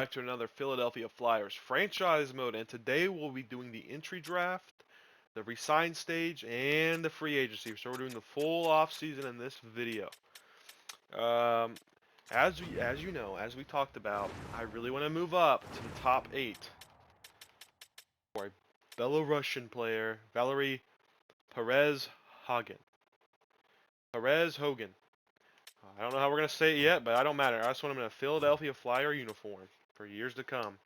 Back to another Philadelphia Flyers franchise mode, and today we'll be doing the entry draft, the resign stage, and the free agency. So we're doing the full offseason in this video. Um, as you know, as we talked about, I really want to move up to the top 8 for a Belarusian player, Valery Perez Hagen. Perez Hogan. I don't know how we're gonna say it yet, but I don't matter. I just want him in a Philadelphia Flyer uniform for years to come.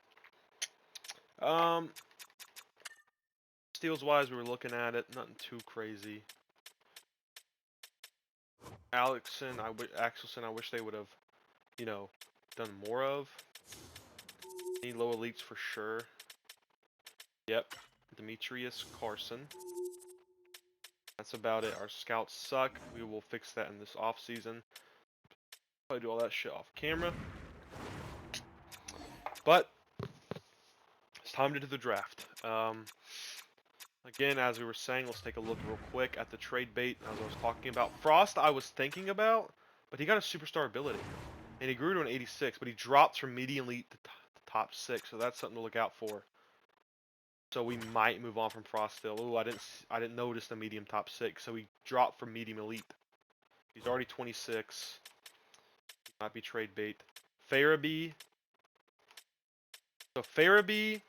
Um, Steals wise, we were looking at it, nothing too crazy. Axelson, I wish they would have, done more of. Need low elites for sure. Yep, Demetrius Carson. That's about it. Our scouts suck. We will fix that in this offseason. Probably do all that shit off camera. But it's time to do the draft. Again, as we were saying, let's take a look real quick at the trade bait. As I was talking about, Frost I was thinking about, but he got a superstar ability. And he grew to an 86, but he dropped from medium elite to top 6, so that's something to look out for. So we might move on from Frost still. Ooh, I didn't notice the medium top 6, so he dropped from medium elite. He's already 26. Might be trade bait. Farabee. So Farabee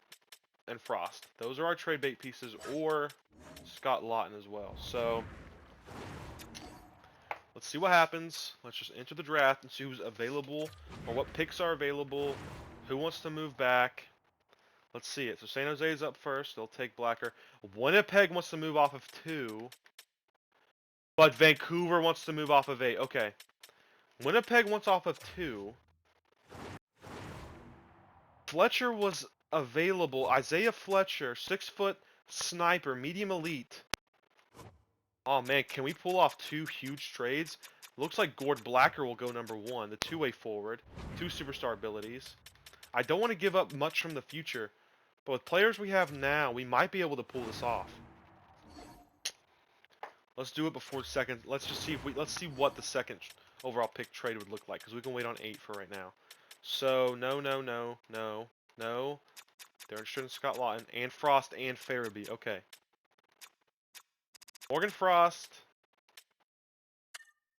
and Frost. Those are our trade bait pieces, or Scott Lawton as well. So let's see what happens. Let's just enter the draft and see who's available, or what picks are available, who wants to move back. Let's see it. So San Jose is up first. They'll take Blacker. Winnipeg wants to move off of 2, but Vancouver wants to move off of 8. Okay. Winnipeg wants off of 2. Fletcher was available. Isaiah Fletcher, 6-foot sniper, medium elite. Oh man, can we pull off 2 huge trades? Looks like Gord Blacker will go number 1, the 2-way forward, 2 superstar abilities. I don't want to give up much from the future, but with players we have now, we might be able to pull this off. Let's do it before the second. Let's just see if let's see what the second overall pick trade would look like, because we can wait on 8 for right now. So no. They're interested in Scott Lawton and Frost and Farabee. Okay. Morgan Frost,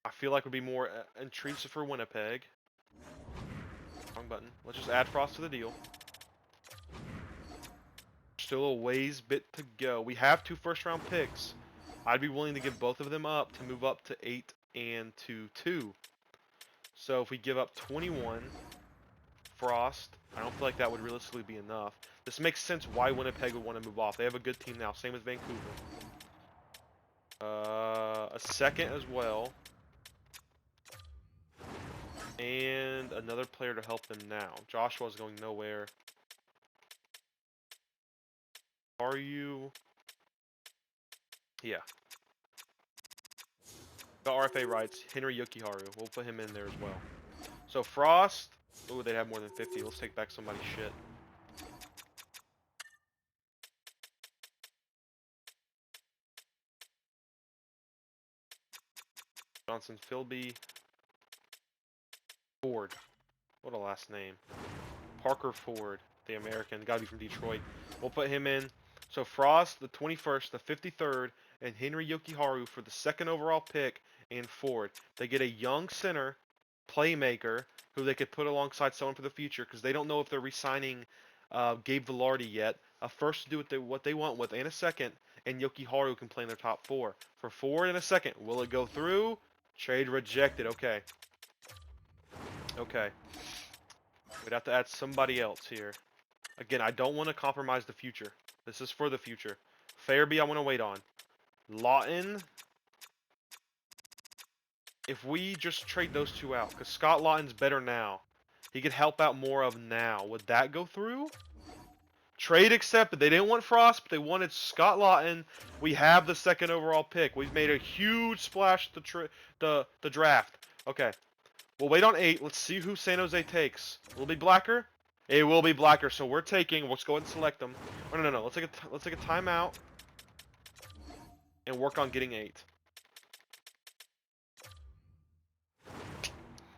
I feel like would be more intrusive for Winnipeg. Wrong button. Let's just add Frost to the deal. Still a ways bit to go. We have 2 first-round picks. I'd be willing to give both of them up to move up to 8 and to 2. So if we give up 21, Frost, I don't feel like that would realistically be enough. This makes sense why Winnipeg would want to move off. They have a good team now. Same as Vancouver. A second as well. And another player to help them now. Joshua's going nowhere. Are you? Yeah. The RFA rights. Henry Yokiharu. We'll put him in there as well. So Frost. Ooh, they'd have more than 50. Let's take back somebody's shit. Johnson Philby. Ford. What a last name. Parker Ford, the American. Gotta be from Detroit. We'll put him in. So Frost, the 21st, the 53rd, and Henry Yokiharu for the 2nd overall pick, and Ford. They get a young center, playmaker, who they could put alongside someone for the future, because they don't know if they're re-signing Gabe Velarde yet. A first to do what they want with, and a second, and Yokiharu can play in their top 4. For Ford and a second, will it go through? Trade rejected. Okay. Okay. We'd have to add somebody else here. Again, I don't want to compromise the future. This is for the future. Farabee, I want to wait on. Lawton. If we just trade those 2 out, because Scott Lawton's better now. He could help out more of now. Would that go through? Trade accepted. They didn't want Frost, but they wanted Scott Lawton. We have the 2nd overall pick. We've made a huge splash the draft. Okay. We'll wait on 8. Let's see who San Jose takes. Will it be Blacker? It will be Blacker. So we're taking. Let's go ahead and select them. Oh, no. Let's take a timeout and work on getting 8.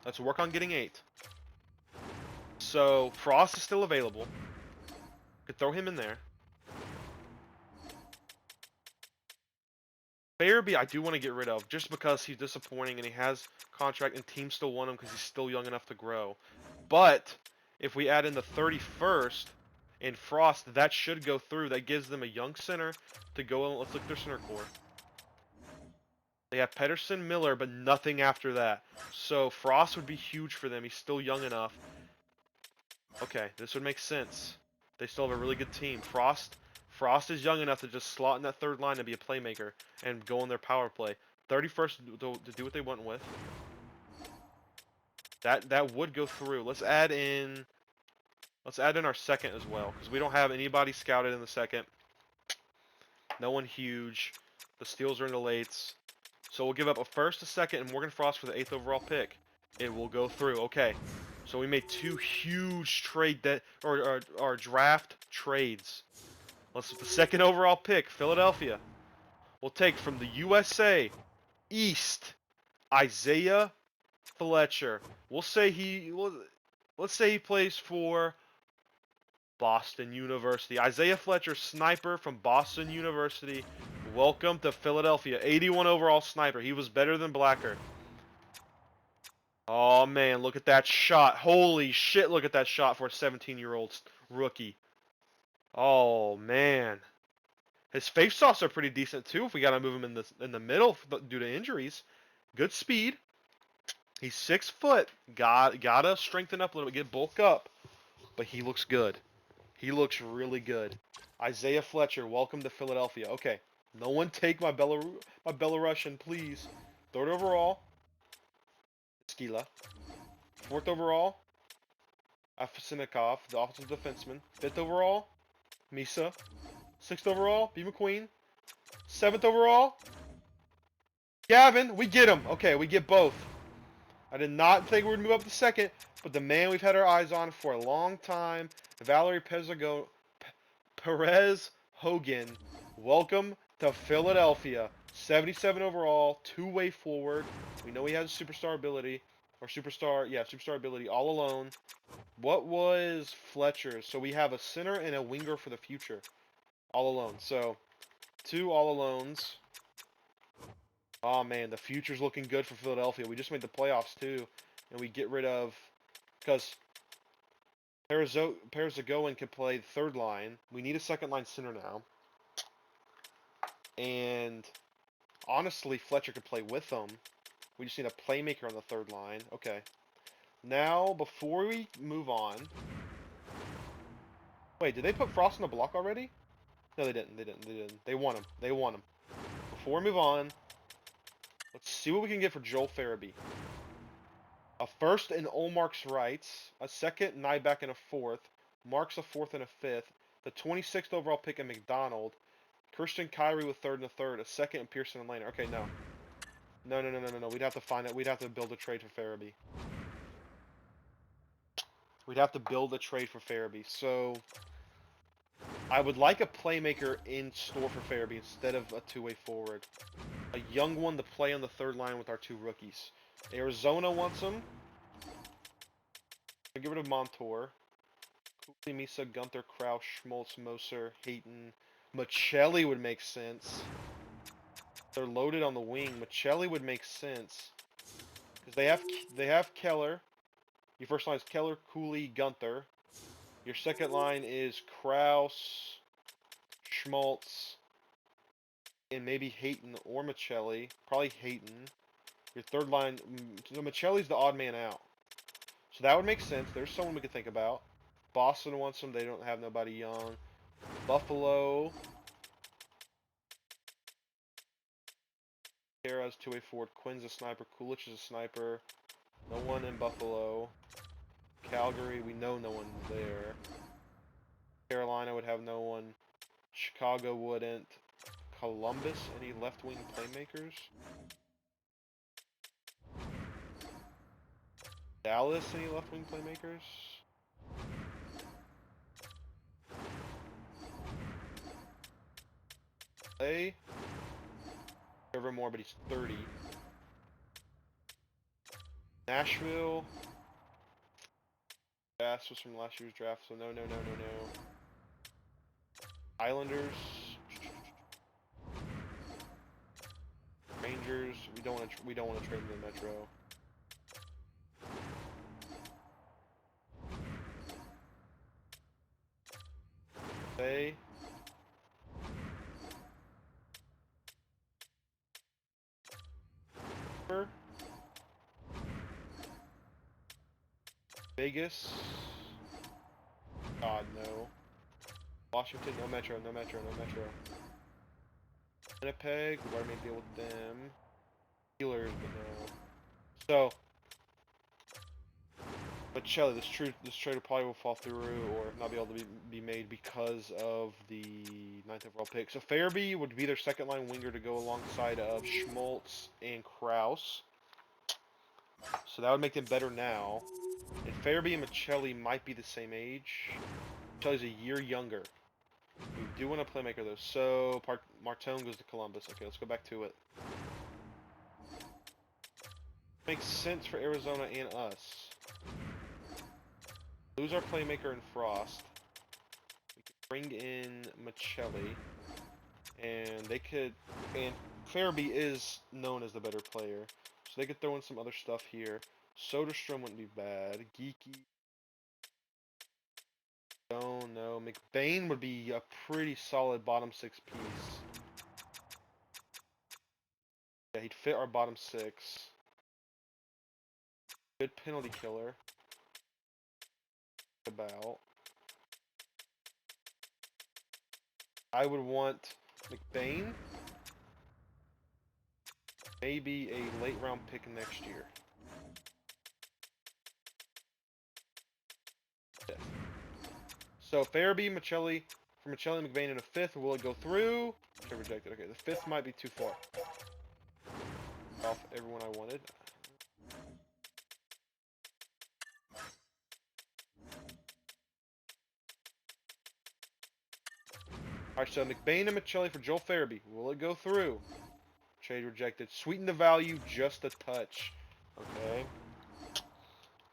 Let's work on getting 8. So Frost is still available. Could throw him in there. Farabee, I do want to get rid of just because he's disappointing and he has contract and teams still want him because he's still young enough to grow. But if we add in the 31st and Frost, that should go through. That gives them a young center to go in. Let's look at their center core. They have Pedersen, Miller, but nothing after that. So Frost would be huge for them. He's still young enough. Okay, this would make sense. They still have a really good team. Frost is young enough to just slot in that third line to be a playmaker and go on their power play. 31st to do what they want with. That would go through. Let's add in our second as well because we don't have anybody scouted in the second. No one huge. The steals are in the lates. So we'll give up a first, a second, and Morgan Frost for the 8th overall pick. It will go through. Okay. So we made two huge or draft trades. Let's the second overall pick, Philadelphia. We'll take from the USA East Isaiah Fletcher. Let's say he plays for Boston University. Isaiah Fletcher, sniper from Boston University. Welcome to Philadelphia. 81 overall sniper. He was better than Blacker. Oh, man. Look at that shot. Holy shit, look at that shot for a 17-year-old rookie. Oh, man. His face-offs are pretty decent, too, if we got to move him in the middle due to injuries. Good speed. He's 6 foot. Gotta strengthen up a little bit, get bulk up. But he looks good. He looks really good. Isaiah Fletcher, welcome to Philadelphia. Okay, no one take my Belarusian, please. 3rd overall, Skila. 4th overall, Afsinikov, the offensive defenseman. 5th overall, Misa. 6th overall, B. McQueen. 7th overall, Gavin. We get him. Okay, we get both. I did not think we would move up to 2nd, but the man we've had our eyes on for a long time, Valerie Perez Hogan, welcome to Philadelphia. 77 overall, 2-way forward. We know he has superstar ability, superstar ability all alone. What was Fletcher's? So we have a center and a winger for the future, all alone. So 2 all alones. Oh man, the future's looking good for Philadelphia. We just made the playoffs too, and we get rid of because Parazagoan can play the 3rd line. We need a 2nd line center now. And honestly, Fletcher could play with them. We just need a playmaker on the 3rd line. Okay. Now, before we move on... Wait, did they put Frost on the block already? No, they didn't. They want him. Before we move on, let's see what we can get for Joel Farabee. A 1st in Olmark's rights, a 2nd Nyback and a 4th, Mark's a 4th and a 5th, the 26th overall pick in McDonald, Christian Kyrie with 3rd and a 3rd, a 2nd in Pearson and Laner. Okay, no. No. We'd have to find it. We'd have to build a trade for Farabee. So, I would like a playmaker in store for Farabee instead of a 2-way forward. A young one to play on the 3rd line with our 2 rookies. Arizona wants him. I'll get rid of Montour. Cooley, Misa, Gunther, Krauss, Schmaltz, Moser, Hayton. Michelli would make sense. They're loaded on the wing. Michelli would make sense. Because they have Keller. Your first line is Keller, Cooley, Gunther. Your 2nd line is Krauss, Schmaltz, and maybe Hayton or Michelli. Probably Hayton. Your 3rd line, so Michelli's the odd man out. So that would make sense. There's someone we could think about. Boston wants him. They don't have nobody young. Buffalo. Kara's 2-way forward. Quinn's a sniper. Kulich is a sniper. No one in Buffalo. Calgary, we know no one there. Carolina would have no one. Chicago wouldn't. Columbus, any left-wing playmakers? Dallas, any left-wing playmakers? LA? Trevor Moore, but he's 30. Nashville. Gas was from last year's draft, so no, no, no, no, no. Islanders. Rangers. We don't want to trade them to Metro. Say. Vegas. God, no. Washington, no Metro, no Metro, no Metro. Winnipeg, we've already made a deal with them. Steelers, but no. So, but Shelly, this trade probably will fall through or not be able to be made because of the 9th overall pick. So Farabee would be their second line winger to go alongside of Schmaltz and Krause. So that would make them better now. And Farabee and Michelli might be the same age. Michelli's a year younger. We do want a playmaker though. So Martone goes to Columbus. Okay, let's go back to it. Makes sense for Arizona and us. Lose our playmaker in Frost. We could bring in Michelli. And they could... And Farabee is known as the better player. So they could throw in some other stuff here. Soderstrom wouldn't be bad. Geeky. Oh no. McBain would be a pretty solid bottom 6 piece. Yeah, he'd fit our bottom 6. Good penalty killer. About. I would want McBain. Maybe a late round pick next year. Fifth. So Farabee, Michelli, for Michelli and McBain in a 5th. Will it go through? Okay, rejected. Okay, the 5th might be too far. Off everyone I wanted. Alright, so McBain and Michelli for Joel Farabee. Will it go through? Trade rejected. Sweeten the value just a touch. Okay.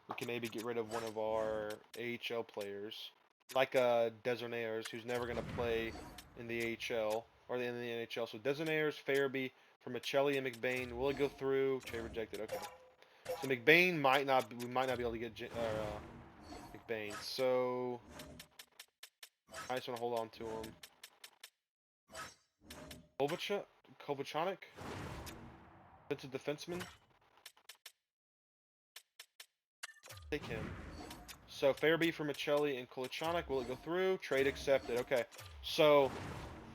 We can maybe get rid of one of our AHL players. Like Desernaires, who's never going to play in the AHL or in the NHL. So Desernaires, Farabee for Michelli and McBain. Will it go through? Trade rejected. Okay. So McBain we might not be able to get McBain. So I just want to hold on to him. Kovacic? That's a defenseman. Take him. So Farabee for Michelli and Kovacic. Will it go through? Trade accepted. Okay. So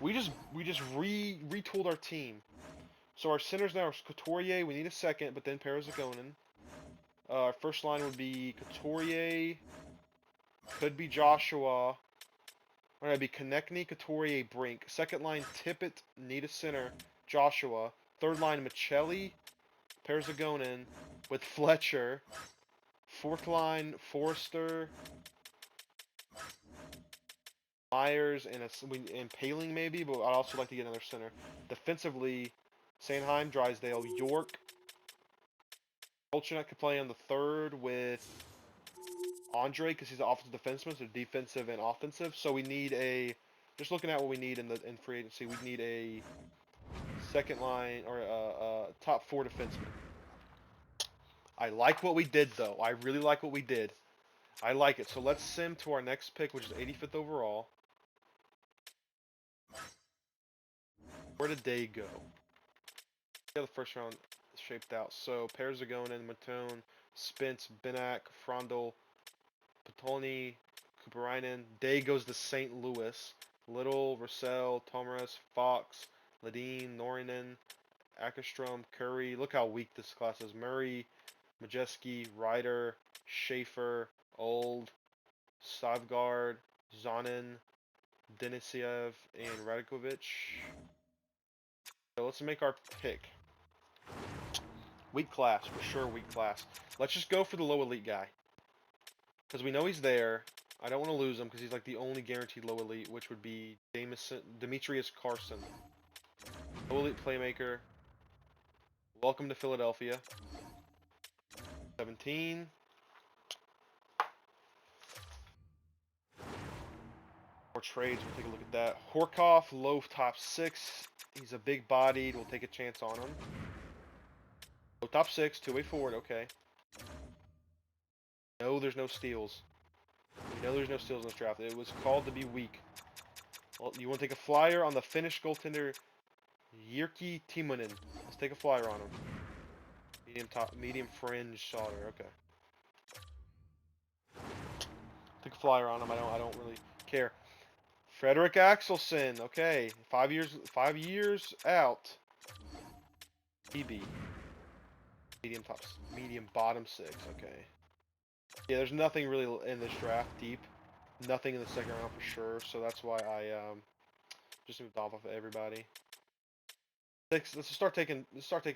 we just retooled our team. So our centers now are Couturier. We need a second, but then Parazagonin. Our first line would be Couturier. Could be Joshua. Or it'd be Konechny, Couturier, Brink. Second line, Tippett, need a center, Joshua. Third line, Michelli, Parazagonin with Fletcher. Fourth line, Forrester, Myers, and Paling maybe, but I'd also like to get another center. Defensively, Sanheim, Drysdale, York. Kolchak could play on the third with Andre because he's an offensive defenseman, so defensive and offensive. So we need a, just looking at what we need in free agency, we need a second line or a top 4 defenseman. I like what we did though. I really like what we did. I like it. So let's sim to our next pick, which is 85th overall. Where did they go? Yeah, the first round shaped out. So Parazagonin, Matone, Spence, Benak, Frondel, Patoni, Kuparainen. Day goes to St. Louis. Little, Russell, Tomaras, Fox, Ladine, Norinen, Ackerstrom, Curry. Look how weak this class is. Murray, Majeski, Ryder, Schaefer, Old, Savgard, Zonin, Denisiev, and Radikovic. So let's make our pick. Weak class, for sure weak class. Let's just go for the low elite guy. Because we know he's there. I don't want to lose him because he's like the only guaranteed low elite, which would be Demetrius Carson. Low elite playmaker. Welcome to Philadelphia. 17. More trades. We'll take a look at that. Horkoff, low top 6. He's a big bodied. We'll take a chance on him. Low top 6, two-way forward. Okay. No, there's no steals. We know there's no steals in this draft. It was called to be weak. Well, you want to take a flyer on the Finnish goaltender Jyrki Timonen. Let's take a flyer on him. Medium fringe solder. Okay. Take a flyer on him. I don't really care. Frederick Axelson. Okay, 5 years. 5 years out. EB. Medium bottom 6. Okay. Yeah, there's nothing really in this draft deep. Nothing in the second round for sure. So that's why I just moved off of everybody. Let's start taking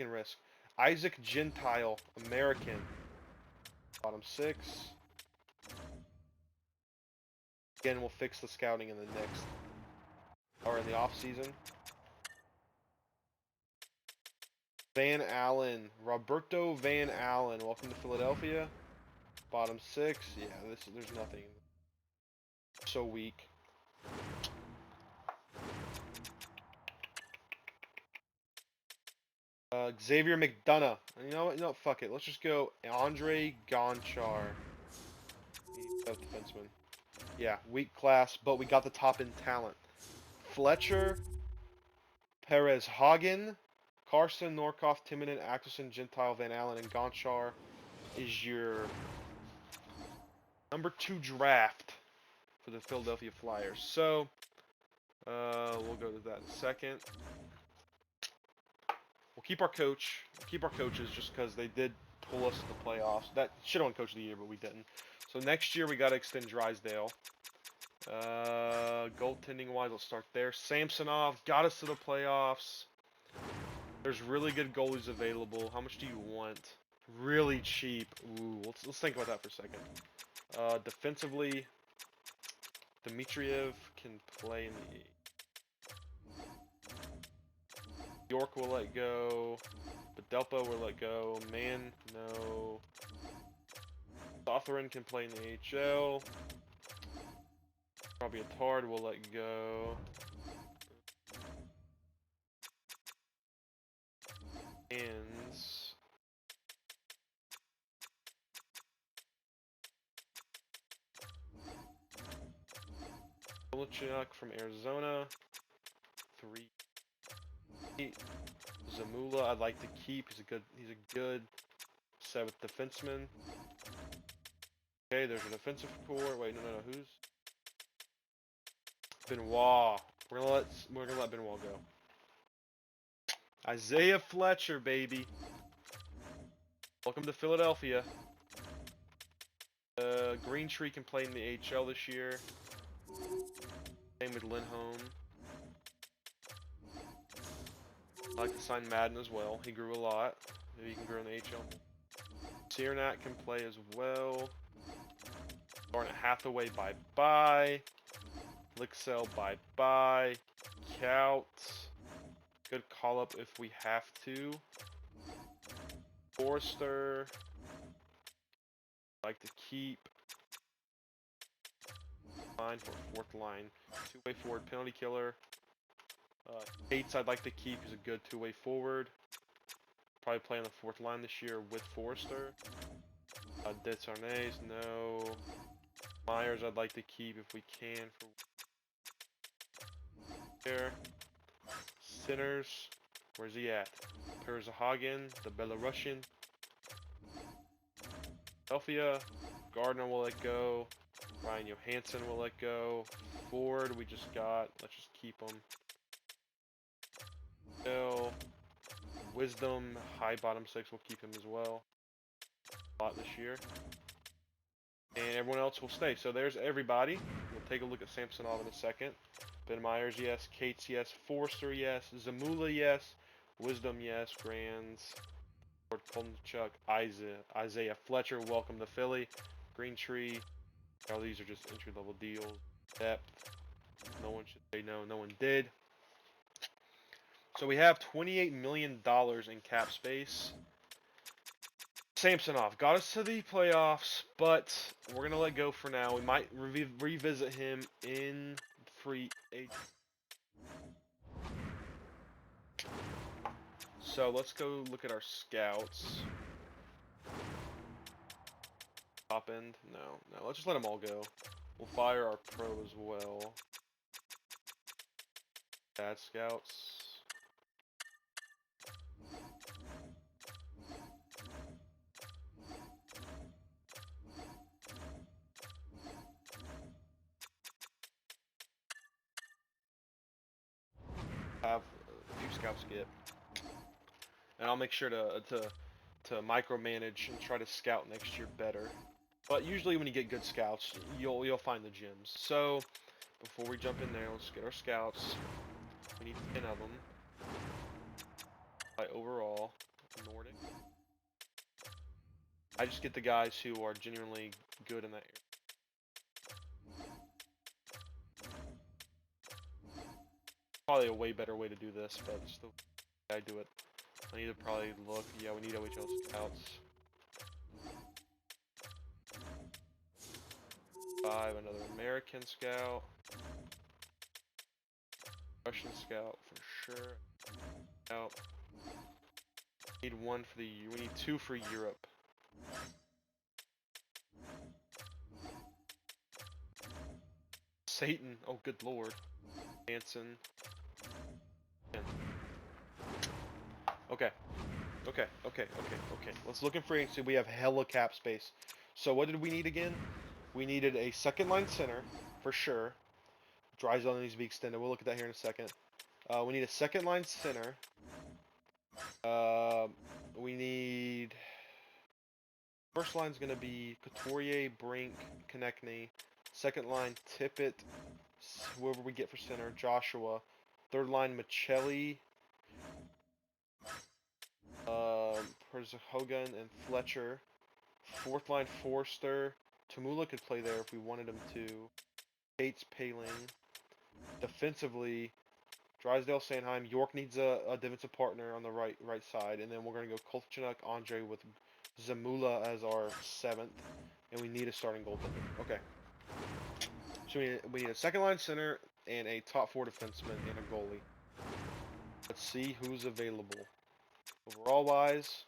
risks. Isaac Gentile, American, bottom 6. Again, we'll fix the scouting in the next, or in the off season. Van Allen, Roberto Van Allen, welcome to Philadelphia. Bottom 6. Yeah, there's nothing. So weak. Xavier McDonough. You know what? No, fuck it. Let's just go Andre Gonchar. Defenseman. Yeah, weak class, but we got the top in talent. Fletcher, Perez Hagen, Carson, Norkoff, Timonen, Axelson, Gentile, Van Allen, and Gonchar is your number 2 draft for the Philadelphia Flyers. So, we'll go to that in a second. We'll keep our coaches just because they did pull us to the playoffs. That should have won Coach of the Year, but we didn't. So next year we got to extend Drysdale. Goaltending wise, let's start there. Samsonov got us to the playoffs. There's really good goalies available. How much do you want? Really cheap. Ooh, let's think about that for a second. Defensively, Dmitriev can play in the York will let go. Bedelpa will let go. Man, no. Sotheran can play in the AHL. Probably a Tard will let go. And Polachuk from Arizona. 3. Zamula, I'd like to keep. He's a good set with defenseman. Okay, there's a defensive core. Wait, no. Who's Benoit? We're gonna let Benoit go. Isaiah Fletcher, baby. Welcome to Philadelphia. Green Tree can play in the AHL this year. Same with Lindholm. I like to sign Madden as well. He grew a lot. Maybe he can grow in the AHL. Ciernak can play as well. Garnet Hathaway, bye-bye. Lixell, bye-bye. Cout. Good call-up if we have to. Forrester. Like to keep. Fine for a 4th line. 2-way forward penalty killer. Cates I'd like to keep. He's a good 2-way forward. Probably play on the 4th line this year with Forrester. Desarnais, no. Myers I'd like to keep if we can. There. Sinners, where's he at? Perzahagen, the Belarusian. Philadelphia, Gardner will let go. Ryan Johansson will let go. Ford, we just got. Let's just keep him. Bill, Wisdom, high bottom 6, we'll keep him as well. A lot this year. And everyone else will stay. So there's everybody. We'll take a look at Samsonov in a second. Ben Myers, yes. Cates, yes. Forster, yes. Zamula, yes. Wisdom, yes. Grands. Ford Kolchuk, Isaiah Fletcher, welcome to Philly. Green Tree. All these are just entry-level deals. Depth. No one should say no. No one did. So we have $28 million in cap space. Samsonov got us to the playoffs, but we're going to let go for now. We might revisit him in free agent. So let's go look at our scouts. Top end? No. Let's just let them all go. We'll fire our pro as well. Bad scouts. Have a few scouts get, and I'll make sure to micromanage and try to scout next year better. But usually when you get good scouts, you'll find the gems. So before we jump in there, let's get our scouts. We need 10 of them. By overall, Nordic. I just get the guys who are genuinely good in that area. Probably a way better way to do this, but it's the way I do it. I need to probably look. Yeah, we need OHL scouts. 5, another American scout. Russian scout for sure. Scout. Need 1 for the. We need 2 for Europe. Satan. Oh, good lord. Hansen. Okay. Let's look in free agency. We have hella cap space. So what did we need again? We needed a second line center for sure. Drysdale needs to be extended. We'll look at that here in a second. We need a second line center. We need. First line's gonna be Couturier, Brink, Konechny. Second line, Tippett, whoever we get for center, Joshua. Third line, Michelli, Hogan and Fletcher. Fourth line, Forster. Tamula could play there if we wanted him to. Gates, Paling. Defensively, Drysdale, Sanheim. York needs a defensive partner on the right side, and then we're gonna go Kolchak, Andre with Zamula as our 7th, and we need a starting goaltender. Okay. So we need a second line center and a top 4 defenseman and a goalie. Let's see who's available. Overall wise,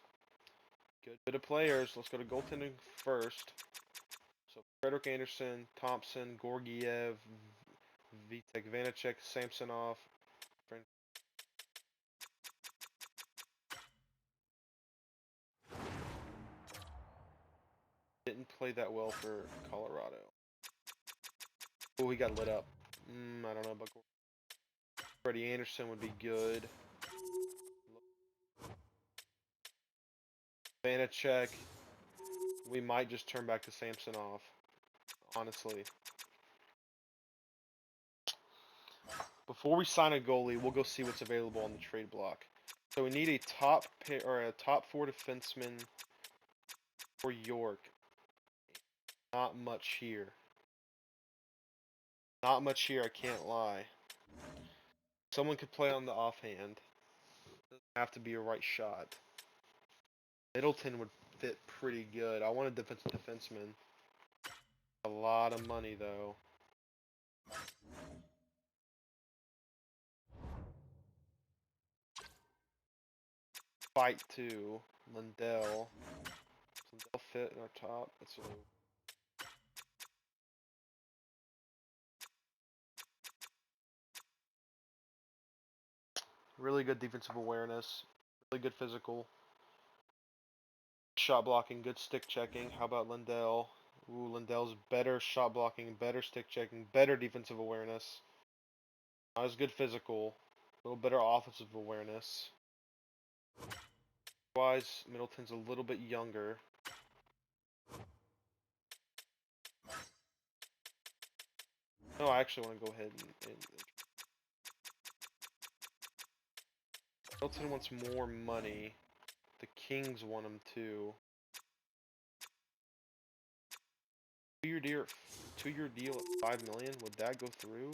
good bit of players. Let's go to goaltending first. So Frederick Anderson, Thompson, Gorgiev, Vitek Vanacek, Samsonov. Didn't play that well for Colorado. Oh, he got lit up. I don't know about Freddie Anderson would be good. Vanacek. We might just turn back to Samsonov, honestly. Before we sign a goalie, we'll go see what's available on the trade block. So we need a top 4 defenseman for York. Not much here. Not much here, I can't lie. Someone could play on the offhand. Doesn't have to be a right shot. Middleton would fit pretty good. I want a defenseman. A lot of money though. Fight 2. Lindell. Lindell fit in our top. That's a really good defensive awareness. Really good physical. Shot blocking, good stick checking. How about Lindell? Ooh, Lindell's better shot blocking, better stick checking, better defensive awareness. Not as good physical. A little better offensive awareness. Otherwise, Middleton's a little bit younger. No, I actually want to go ahead and Middleton wants more money. The Kings want him too. 2-year deal at $5 million. Would that go through?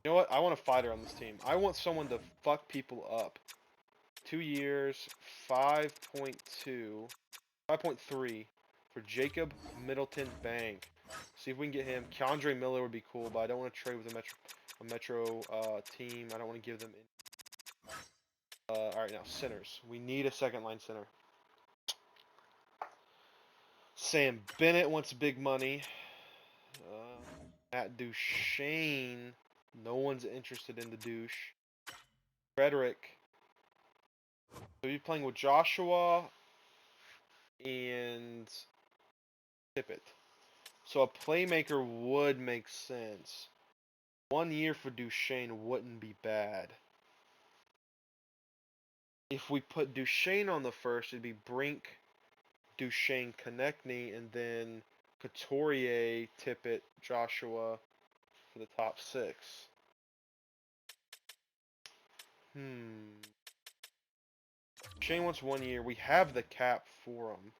You know what? I want a fighter on this team. I want someone to fuck people up. 2 years, 5.2, 5.3 for Jacob Middleton Bank. See if we can get him. Keandre Miller would be cool, but I don't want to trade with a Metro team. I don't want to give them. All right, now centers. We need a second line center. Sam Bennett wants big money. Matt Duchesne. No one's interested in the douche. Frederick. So you're playing with Joshua and Tippett. So a playmaker would make sense. 1 year for Duchesne wouldn't be bad. If we put Duchesne on the first, it'd be Brink, Duchesne, Konechny, and then Couturier, Tippett, Joshua for the top 6. Duchesne wants 1 year. We have the cap for him.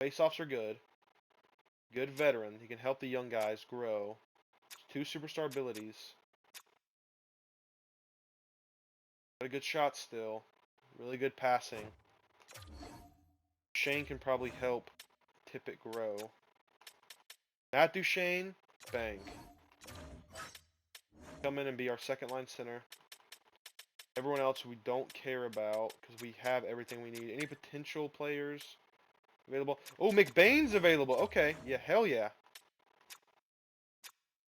Face-offs are good. Good veteran. He can help the young guys grow. 2 superstar abilities. Got a good shot still. Really good passing. Duchesne can probably help Tippett grow. Matt Duchesne, bang. Come in and be our second line center. Everyone else we don't care about because we have everything we need. Any potential players available? Oh, McBain's available. Okay, yeah, hell yeah.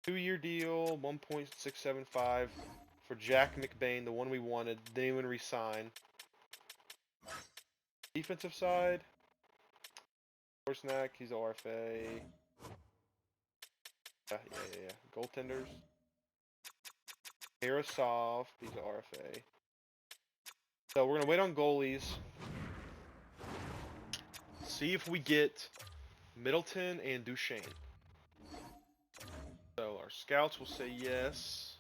2-year deal, 1.675 for Jack McBain, the one we wanted. Didn't even resign. Defensive side, Korsnack, he's RFA. Yeah. Goaltenders. Tarasov, he's RFA. So we're gonna wait on goalies. See if we get Middleton and Duchesne. So our scouts will say yes.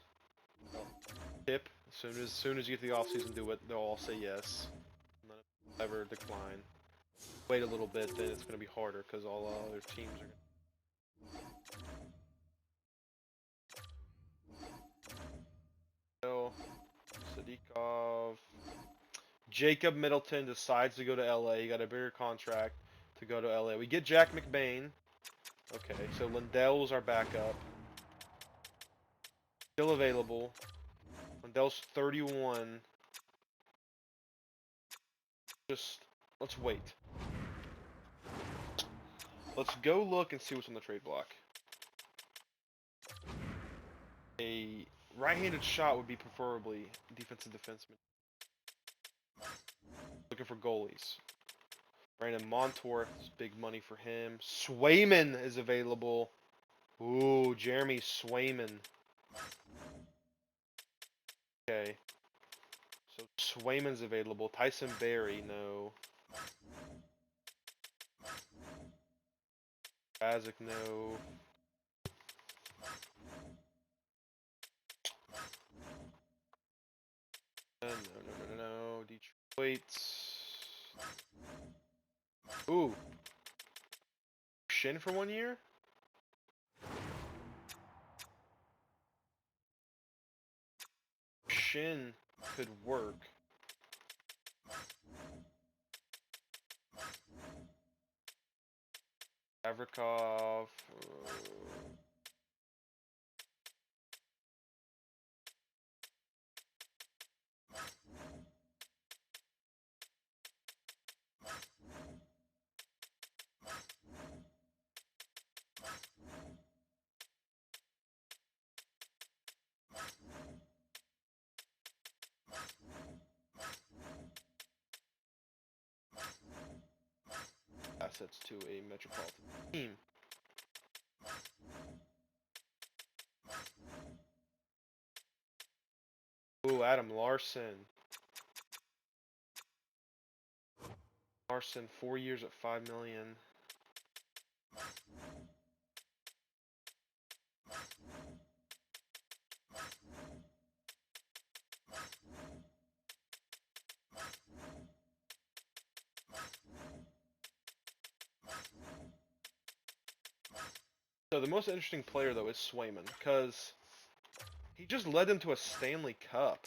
Tip. As soon as you get the offseason, do it. They'll all say yes. None of them ever decline. Wait a little bit, then it's gonna be harder because all other teams are gonna. Sadikov. Jacob Middleton decides to go to LA. He got a bigger contract to go to LA. We get Jack McBain. Okay, so Lindell's our backup. Still available. Lindell's 31. Just, let's wait. Let's go look and see what's on the trade block. A right-handed shot would be preferably defensive defenseman. Looking for goalies. Brandon Montour is big money for him. Swayman is available. Ooh, Jeremy Swayman. Okay. So Swayman's available. Tyson Berry, no. Bazik, no. No. Detroit. Ooh. Shin for 1 year? Shin could work. Avrikov. Assets to a metropolitan team. Ooh, Adam Larson. 4 years at $5 million. the most interesting player though is Swayman, because he just led them to a Stanley Cup.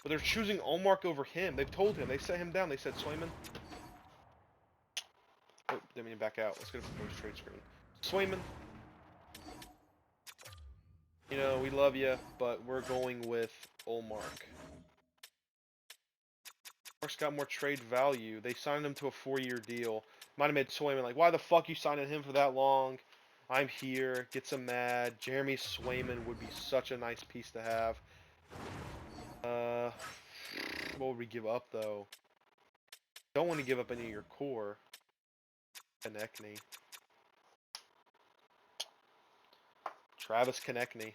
But they're choosing Allmark over him. They've told him. They set him down. They said, Swayman. Oh, didn't mean to back out. Let's go to the voice trade screen. Swayman. You know, we love you, but we're going with Allmark. Allmark's got more trade value. They signed him to a 4-year deal. Might have made Swayman like, why the fuck you signing him for that long? I'm here. Gets him mad. Jeremy Swayman would be such a nice piece to have. What would we give up though? Don't want to give up any of your core. Konechny. Travis Konechny.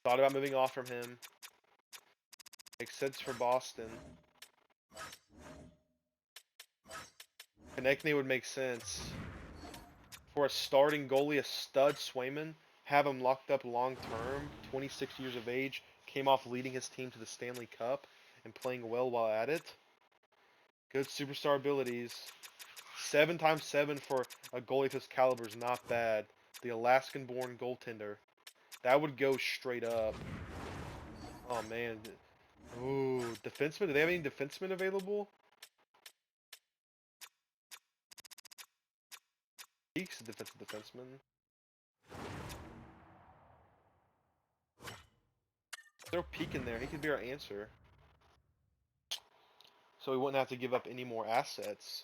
Thought about moving off from him. Makes sense for Boston. Konechny would make sense. For a starting goalie, a stud Swayman, have him locked up long term, 26 years of age, came off leading his team to the Stanley Cup and playing well while at it. Good superstar abilities. 7x7 for a goalie of his caliber is not bad. The Alaskan-born goaltender. That would go straight up. Oh man. Ooh, defenseman? Do they have any defensemen available? Peak's a defensive defenseman. Throw Peak in there. He could be our answer. So we wouldn't have to give up any more assets.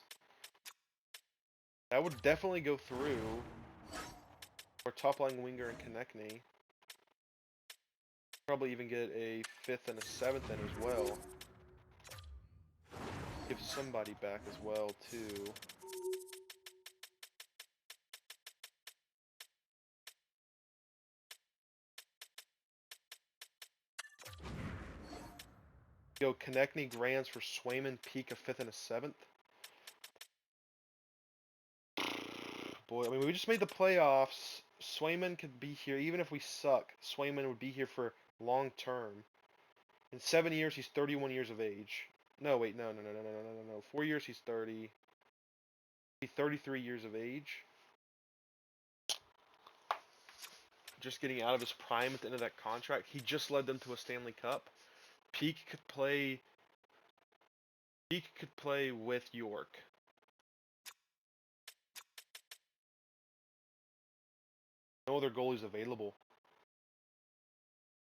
That would definitely go through. Our top-line winger and Konechny. Probably even get a 5th and a 7th in as well. Give somebody back as well, too. Go Konechny, Grands for Swayman, Peak, a 5th and a 7th. Boy, I mean, we just made the playoffs. Swayman could be here, even if we suck. Swayman would be here for long term. In 7 years, he's 31 years of age. No, wait, no. 4 years, he's 30. He's 33 years of age. Just getting out of his prime at the end of that contract. He just led them to a Stanley Cup. Peak could play with York. No other goalies available.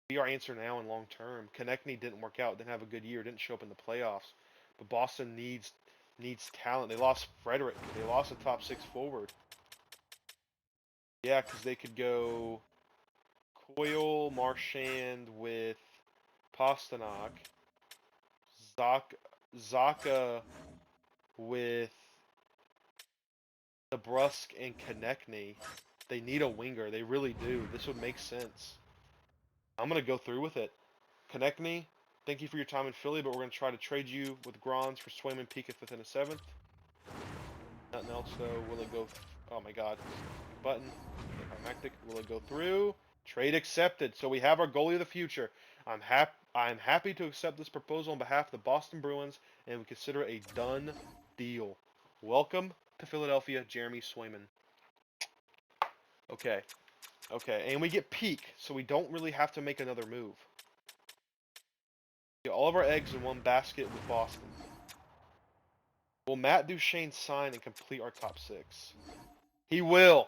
Be our answer now and long term. Konechny didn't work out, didn't have a good year, didn't show up in the playoffs. But Boston needs talent. They lost Frederick. They lost a top 6 forward. Yeah, because they could go Coyle, Marchand with Pasternak, Zaka with DeBrusk and Konechny. They need a winger. They really do. This would make sense. I'm going to go through with it. Konechny, thank you for your time in Philly, but we're going to try to trade you with Grands for Swayman, Peak, a 5th and a 7th. Nothing else, though. Will it go... Oh, my God. Button. Climactic. Will it go through? Trade accepted. So we have our goalie of the future. I'm happy to accept this proposal on behalf of the Boston Bruins, and we consider it a done deal. Welcome to Philadelphia, Jeremy Swayman. Okay. Okay, and we get Peak, so we don't really have to make another move. Get all of our eggs in one basket with Boston. Will Matt Duchene sign and complete our top 6? He will.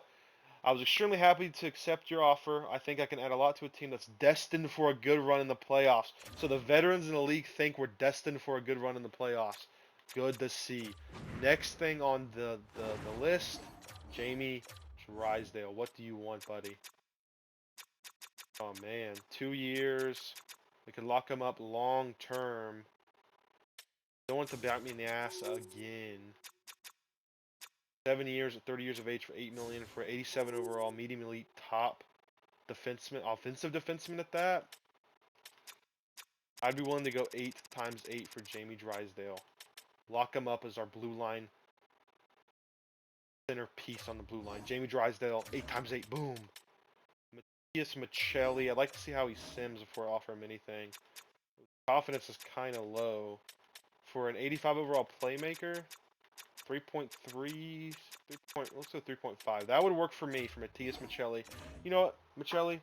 I was extremely happy to accept your offer. I think I can add a lot to a team that's destined for a good run in the playoffs. So the veterans in the league think we're destined for a good run in the playoffs. Good to see. Next thing on the list, Jamie Drysdale. What do you want, buddy? Oh, man. 2 years. We can lock him up long term. Don't want to bite me in the ass again. 7 years at 30 years of age for $8 million for 87 overall, medium elite top defenseman, offensive defenseman at that. I'd be willing to go 8x8 for Jamie Drysdale. Lock him up as our blue line centerpiece on the blue line. Jamie Drysdale, 8x8, boom. Matthias Michelli, I'd like to see how he sims before I offer him anything. Confidence is kind of low. For an 85 overall playmaker, 3.3, let's go 3.5. That would work for me, for Matias Michelli. You know what, Michelli?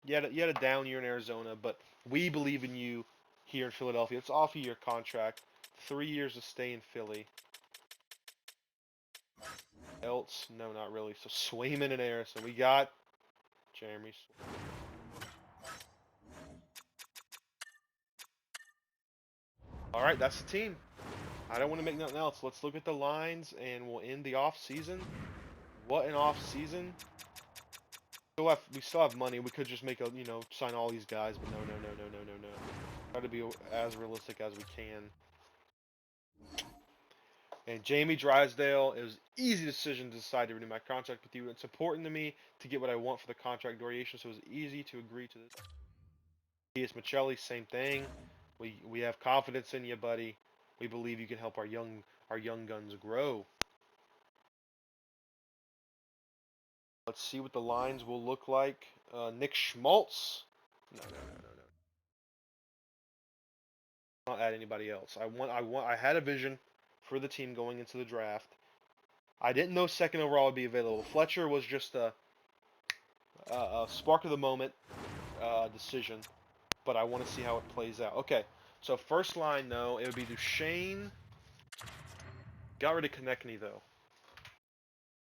You had a down year in Arizona, but we believe in you here in Philadelphia. It's off of your contract. 3 years to stay in Philly. Else, no, not really. So Swayman and Harrison. We got Jeremy. All right, that's the team. I don't want to make nothing else. Let's look at the lines, and we'll end the off season. What an off season! We still have money. We could just make a, sign all these guys, but no. Try to be as realistic as we can. And Jamie Drysdale, it was an easy decision to decide to renew my contract with you. It's important to me to get what I want for the contract duration, so it was easy to agree to this. T.S. Michelli, same thing. We have confidence in you, buddy. We believe you can help our young guns grow. Let's see what the lines will look like. Nick Schmaltz. No. Not add anybody else. I had a vision for the team going into the draft. I didn't know second overall would be available. Fletcher was just a spark of the moment decision, but I want to see how it plays out. Okay, so first line, no, it would be Duchesne. Got rid of Konechny, though.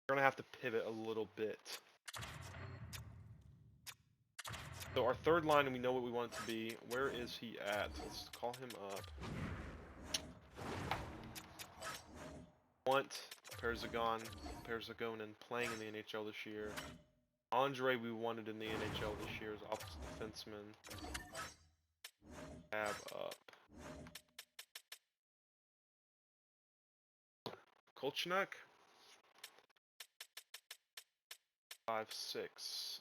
We're going to have to pivot a little bit. So our third line, and we know what we want it to be. Where is he at? Let's call him up. Want Perzagonin playing in the NHL this year. Andre, we wanted in the NHL this year as offensive defenseman. Tab up. Kolchnak. 5'6".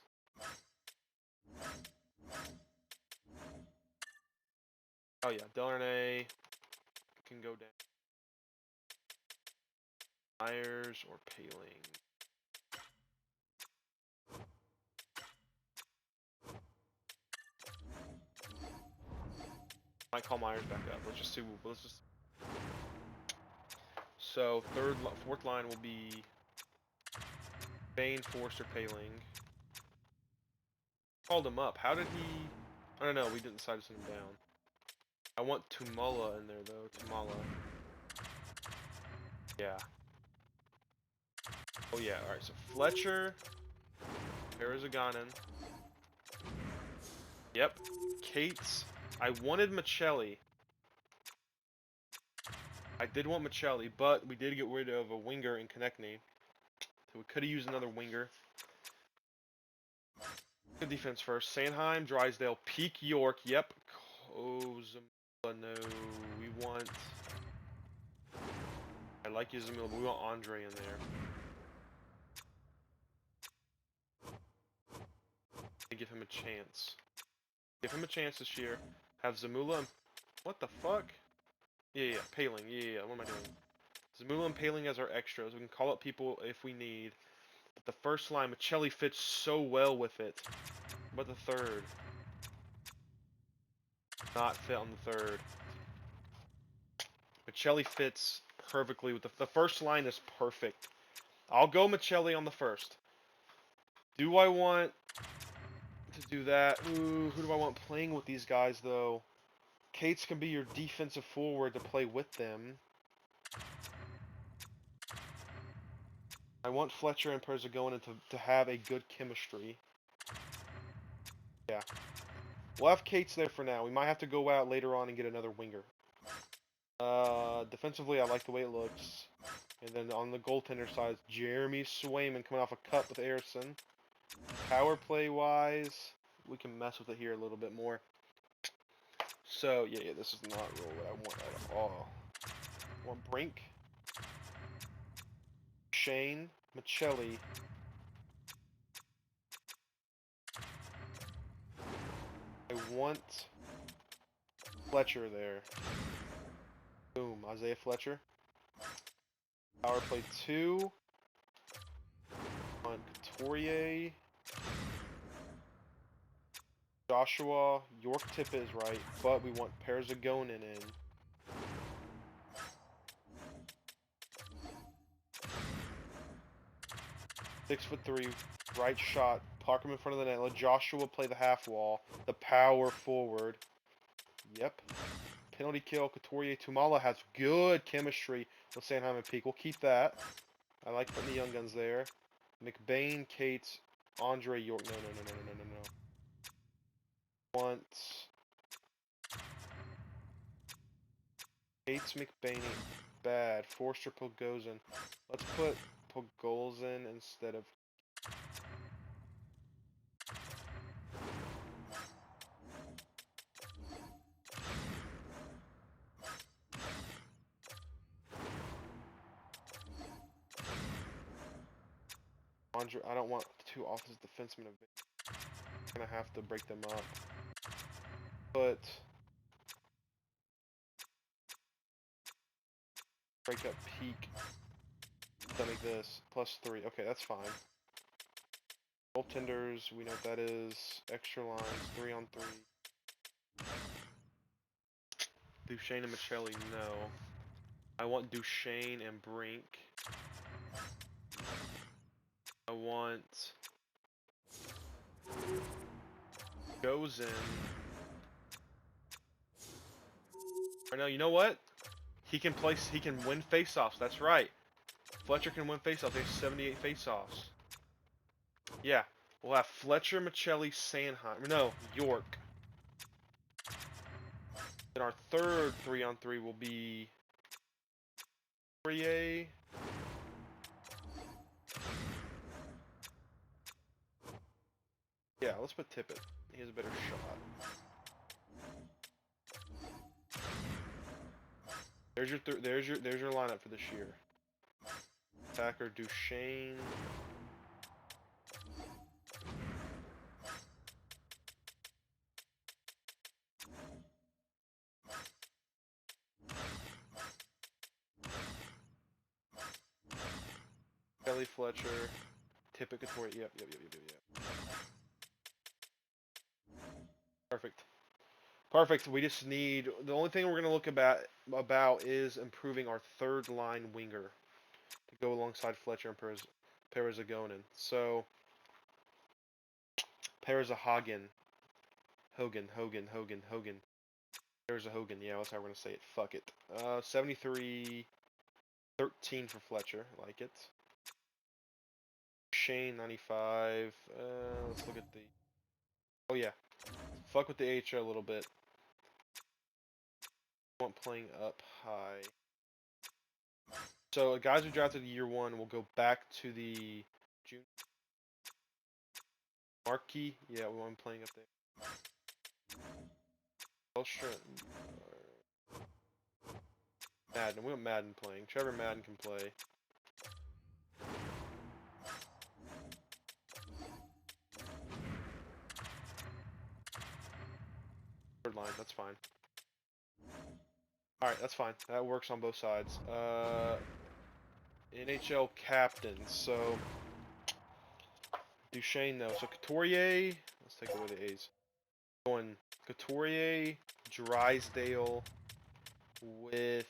Oh yeah, Delarnay can go down. Myers or Paling. Might call Myers back up. Let's just see. So fourth line will be Bain, Forster, Paling. Called him up. How did he? I don't know. We didn't decide to send him down. I want Tumala in there though. Tumala. Yeah. Oh yeah. All right. So Fletcher, Perzagonin. Yep. Cates. I wanted Michelli. I did want Michelli, but we did get rid of a winger in Konechny. So we could have used another winger. Good defense first. Sanheim, Drysdale, Peak York. Yep. Kozumila, no. We want... I like Yuzumila, but we want Andre in there. Give him a chance. Give him a chance this year. Have Zamula and... What the fuck? Yeah, Paling. Yeah. What am I doing? Zamula and Paling as our extras. We can call up people if we need. But the first line, Michelli fits so well with it. But the third? Not fit on the third. Michelli fits perfectly with the first line is perfect. I'll go Michelli on the first. Do I want to do that? Ooh, who do I want playing with these guys, though? Cates can be your defensive forward to play with them. I want Fletcher and Perzagonin to have a good chemistry. Yeah. We'll have Cates there for now. We might have to go out later on and get another winger. Defensively, I like the way it looks. And then on the goaltender side, Jeremy Swayman coming off a cut with Harrison. Power play-wise, we can mess with it here a little bit more. So, yeah, this is not really what I want at all. I want Brink, Shane, Michelli. I want Fletcher there. Boom, Isaiah Fletcher. Power play 2. On Couturier. Joshua, York Tip is right, but we want Perzagonin in. 6'3", right shot. Park him in front of the net. Let Joshua play the half wall. The power forward. Yep. Penalty kill. Couturier. Tumala has good chemistry with Sanheim and Peak. We'll keep that. I like putting the young guns there. McBain, Cates, Andre York. No. Once. Cates, McBain, bad. Forster, Pogozin. Let's put Pogozin instead of. Andre. I don't want two offensive defensemen. I'm gonna have to break them up. But break up Peak. Like this. +3. Okay, that's fine. Goaltenders, we know what that is. Extra lines, 3-on-3. Duchesne and Michelli, no. I want Duchesne and Brink. I want Gozin. Right now, you know what? He can win faceoffs. That's right. Fletcher can win faceoffs. They have 78 faceoffs. Yeah, we'll have Fletcher, Michelli, Sanheim. No, York. Then our third 3-on-3 will be Poirier. Yeah, let's put Tippett. He has a better shot. There's your lineup for this year. Attacker Duchesne. Kelly Fletcher. Tippett Couture. Yep. Perfect. We just need the only thing we're gonna look about is improving our third line winger to go alongside Fletcher and Parazagonin. So Parazahagen. Hogan. There's a Hogan. Yeah, that's how we're gonna say it. Fuck it. 73, 13 for Fletcher. Like it. Shane 95. Let's look at the. Oh yeah. Fuck with the AHL a little bit. I want playing up high. So guys who drafted year 1 will go back to the June. Markey. Yeah, we want him playing up there. Madden. We want Madden playing. Trevor Madden can play. Third line. That's fine. Alright, that's fine. That works on both sides. NHL captain. So Duchesne though. So Couturier. Let's take away the A's. Going Couturier, Drysdale with.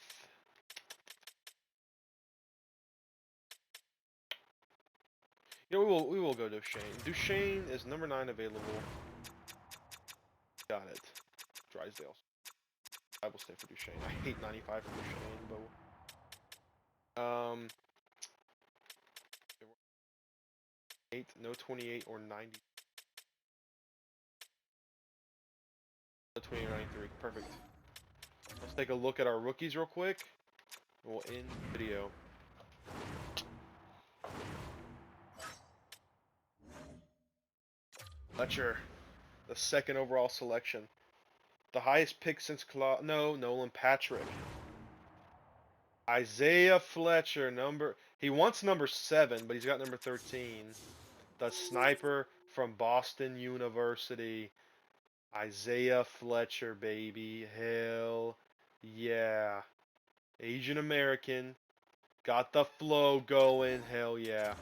You know, we will go Duchesne. Duchesne is number 9 available. Got it. Drysdale. I will stay for Duchesne. I hate 95 for Duchesne, but 8, no 28 or 90. No 20 or 93. Perfect. Let's take a look at our rookies real quick. We'll end the video. Fletcher, the 2nd overall selection. The highest pick since Nolan Patrick. Isaiah Fletcher, he wants number 7, but he's got number 13. The sniper from Boston University. Isaiah Fletcher, baby. Hell yeah. Asian American. Got the flow going. Hell yeah.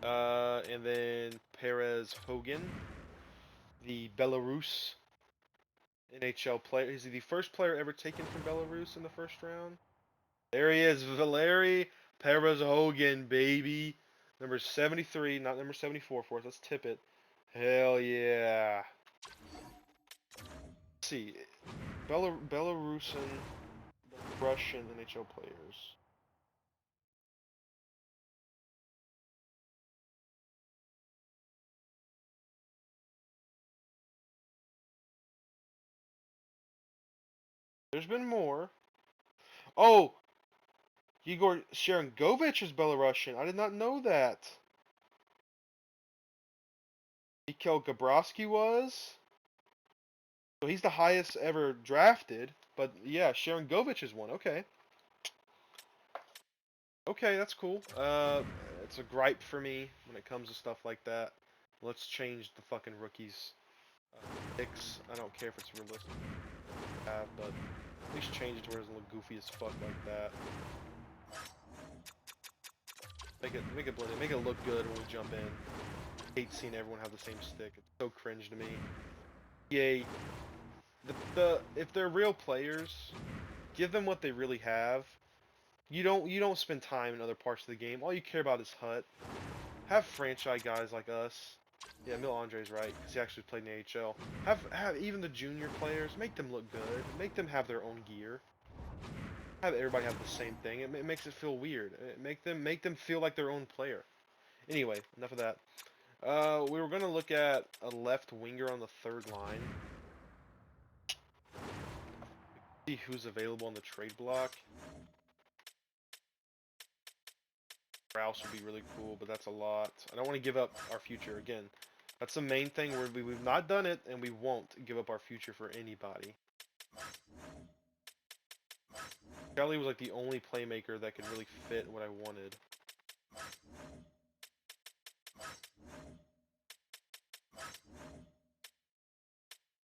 And then Perez Hogan, the Belarus NHL player. Is he the first player ever taken from Belarus in the first round? There he is, Valeri Perez-Hogan, baby. Number 73, not number 74 for us. Let's tip it. Hell yeah. Let's see. Belarusian, Russian NHL players. There's been more. Oh, Igor Sharangovich is Belarusian. I did not know that. Mikhail Gabrowski was. So he's the highest ever drafted. But yeah, Sharangovich is one. Okay. Okay, that's cool. It's a gripe for me when it comes to stuff like that. Let's change the fucking rookies picks. I don't care if it's realistic, but at least change it to where it doesn't look goofy as fuck like that. Make it blend in. Make it look good when we jump in. I hate seeing everyone have the same stick. It's so cringe to me. Yay. If they're real players, give them what they really have. You don't spend time in other parts of the game. All you care about is HUT. Have franchise guys like us. Yeah, Mil Andre's right, because he actually played in the AHL. Have even the junior players, make them look good. Make them have their own gear. Have everybody have the same thing. It makes it feel weird. Make them feel like their own player. Anyway, enough of that. We were gonna look at a left winger on the third line. See who's available on the trade block. Rouse would be really cool, but that's a lot. I don't want to give up our future again. That's the main thing where we've not done it, and we won't give up our future for anybody. Kelly was like the only playmaker that could really fit what I wanted.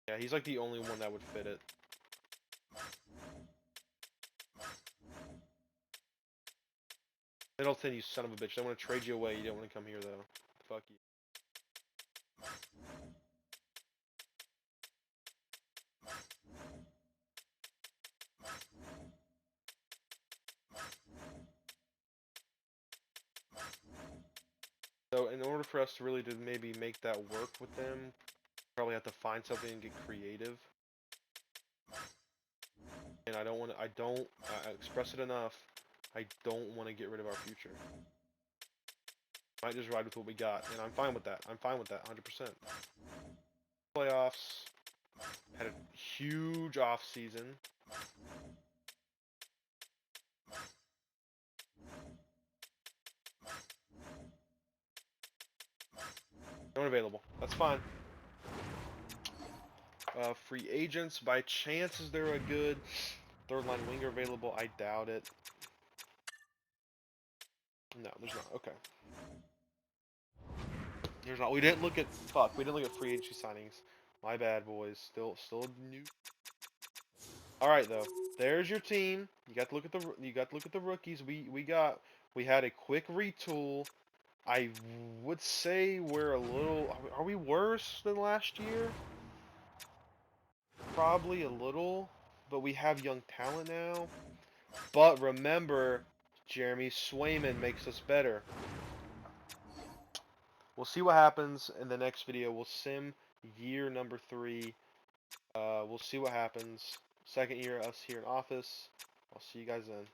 Yeah, he's like the only one that would fit it. Middleton, you son of a bitch. I want to trade you away. You don't want to come here, though. Fuck you. So, in order for us to really maybe make that work with them, probably have to find something and get creative. And I express it enough. I don't want to get rid of our future. Might just ride with what we got, and I'm fine with that. I'm fine with that, 100%. Playoffs. Had a huge off season. Unavailable. That's fine. Free agents. By chance, is there a good third line winger available? I doubt it. No, there's not. Okay. There's not. We didn't look at fuck. We didn't look at free agency signings. My bad, boys. Still new. All right, though. There's your team. You got to look at the rookies. We had a quick retool. I would say we're a little. Are we worse than last year? Probably a little, but we have young talent now. But remember, Jeremy Swayman makes us better. We'll see what happens in the next video. We'll sim year number 3. We'll see what happens. Second year, us here in office. I'll see you guys then.